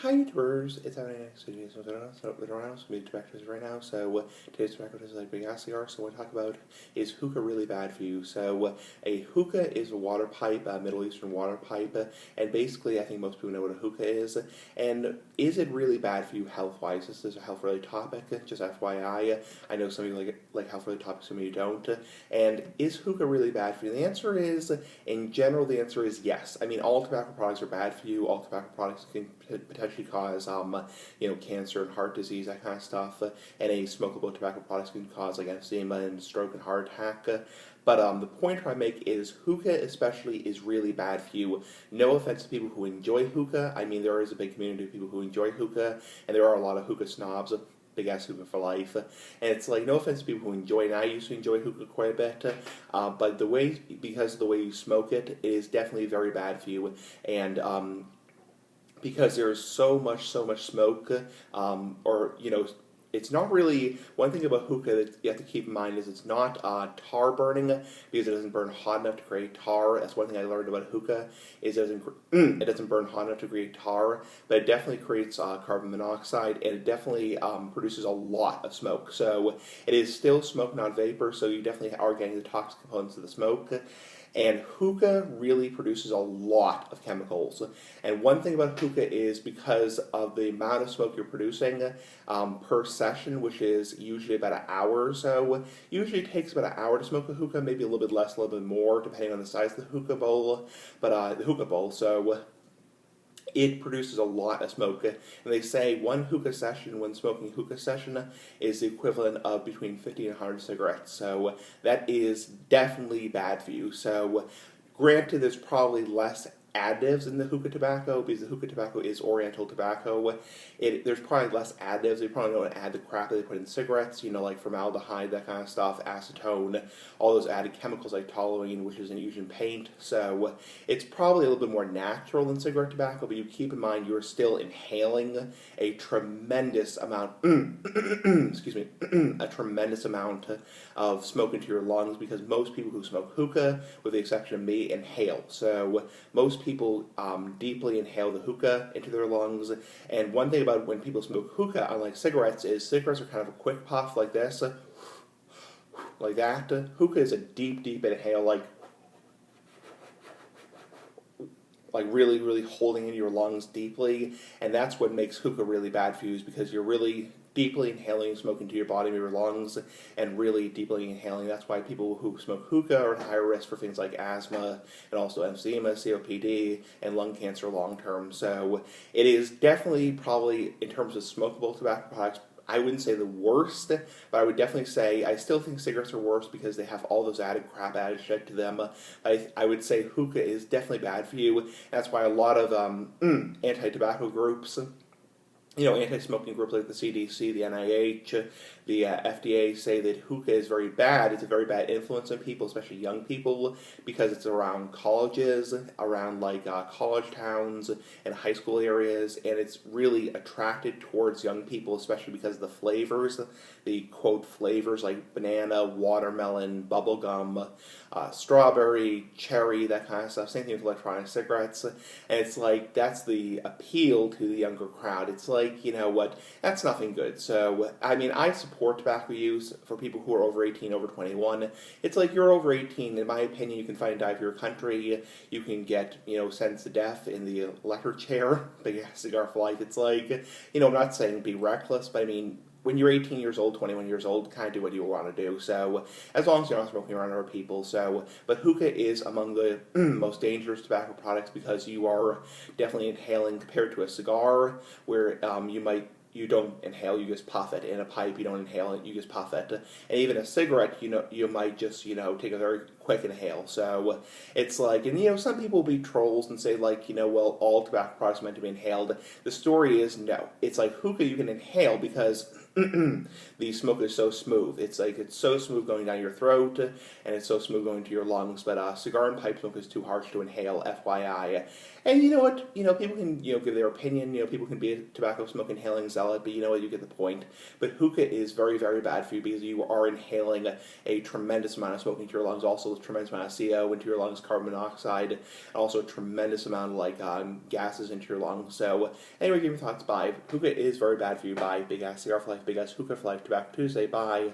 Hi YouTubers, it's Evan Studios. So we're going to be tobacco right now. So today's tobacco is like big ass cigar. So what I talk about is hookah really bad for you. So a hookah is a water pipe, a Middle Eastern water pipe, and basically I think most people know what a hookah is. And is it really bad for you health wise? This is a health related topic. Just FYI, I know some of you like health related topics, some of you don't. And is hookah really bad for you? The answer is, in general, the answer is yes. I mean, all tobacco products are bad for you. All tobacco products can potentially cause, cancer and heart disease, that kind of stuff. And a smokable tobacco products can cause like emphysema and stroke and heart attack. But the point I make is hookah especially is really bad for you. No offense to people who enjoy hookah. I mean, there is a big community of people who enjoy hookah, and there are a lot of hookah snobs. Big ass hookah for life, and it's like no offense to people who enjoy it. And I used to enjoy hookah quite a bit, but because of the way you smoke it, it is definitely very bad for you. And because there's so much smoke, it's not really, one thing about hookah that you have to keep in mind is it's not tar burning, because it doesn't burn hot enough to create tar. That's one thing I learned about hookah, is it doesn't burn hot enough to create tar, but it definitely creates carbon monoxide, and it definitely produces a lot of smoke. So it is still smoke, not vapor, so you definitely are getting the toxic components of the smoke. And hookah really produces a lot of chemicals. And one thing about hookah is because of the amount of smoke you're producing per session, which is usually about an hour or so. Usually it takes about an hour to smoke a hookah, maybe a little bit less, a little bit more, depending on the size of the hookah bowl. So it produces a lot of smoke. And they say one hookah session, when smoking hookah session, is the equivalent of between 50 and 100 cigarettes. So that is definitely bad for you. So granted, there's probably less additives in the hookah tobacco, because the hookah tobacco is oriental tobacco. There's probably less additives. They probably don't add the crap that they put in cigarettes, like formaldehyde, that kind of stuff, acetone, all those added chemicals like toluene, which is used in paint. So it's probably a little bit more natural than cigarette tobacco, but you keep in mind you're still inhaling a tremendous amount, excuse me, a tremendous amount of smoke into your lungs, because most people who smoke hookah, with the exception of me, inhale. So most people deeply inhale the hookah into their lungs. And one thing about when people smoke hookah, unlike cigarettes, is cigarettes are kind of a quick puff like this, like that. Hookah is a deep inhale, like really holding in your lungs deeply. And that's what makes hookah really bad for you, is because you're really deeply inhaling smoke into your body, your lungs, and really deeply inhaling. That's why people who smoke hookah are at higher risk for things like asthma, and also emphysema, COPD, and lung cancer long term. So it is definitely, probably, in terms of smokable tobacco products, I wouldn't say the worst, but I would definitely say I still think cigarettes are worse because they have all those added crap added shit to them. I would say hookah is definitely bad for you. That's why a lot of anti-tobacco groups, anti-smoking groups like the CDC, the NIH, the FDA say that hookah is very bad. It's a very bad influence on people, especially young people, because it's around colleges, around college towns and high school areas, and it's really attracted towards young people, especially because of the flavors, the quote flavors like banana, watermelon, bubblegum, strawberry, cherry, that kind of stuff. Same thing with electronic cigarettes. And it's like, that's the appeal to the younger crowd. It's like, you know what, that's nothing good. So, I mean, I support tobacco use for people who are over 18, over 21. It's like, you're over 18, in my opinion, you can find a die for your country. You can get, sentenced to death in the electric chair, big ass cigar for life. It's like, I'm not saying be reckless, but I mean, when you're 18 years old, 21 years old, kind of do what you want to do. So, as long as you're not smoking around other people. So, but hookah is among the most dangerous tobacco products, because you are definitely inhaling, compared to a cigar, where you don't inhale, you just puff it. In a pipe, you don't inhale it, you just puff it. And even a cigarette, you might just, take a very quick inhale. So it's like, and some people will be trolls and say well, all tobacco products are meant to be inhaled. The story is no. It's like hookah you can inhale because the smoke is so smooth. It's so smooth going down your throat, and it's so smooth going to your lungs. But cigar and pipe smoke is too harsh to inhale, FYI. And you know what? People can give their opinion. People can be a tobacco smoke inhaling zealot, but you know what? You get the point. But hookah is very bad for you, because you are inhaling a tremendous amount of smoke into your lungs. Also, also a tremendous amount of CO into your lungs, carbon monoxide, and also a tremendous amount of gases into your lungs. So anyway, give me thoughts. Bye. Hookah is very bad for you. Bye. Big ass cigar for life. Big ass hookah for life. Tobacco Tuesday. Bye.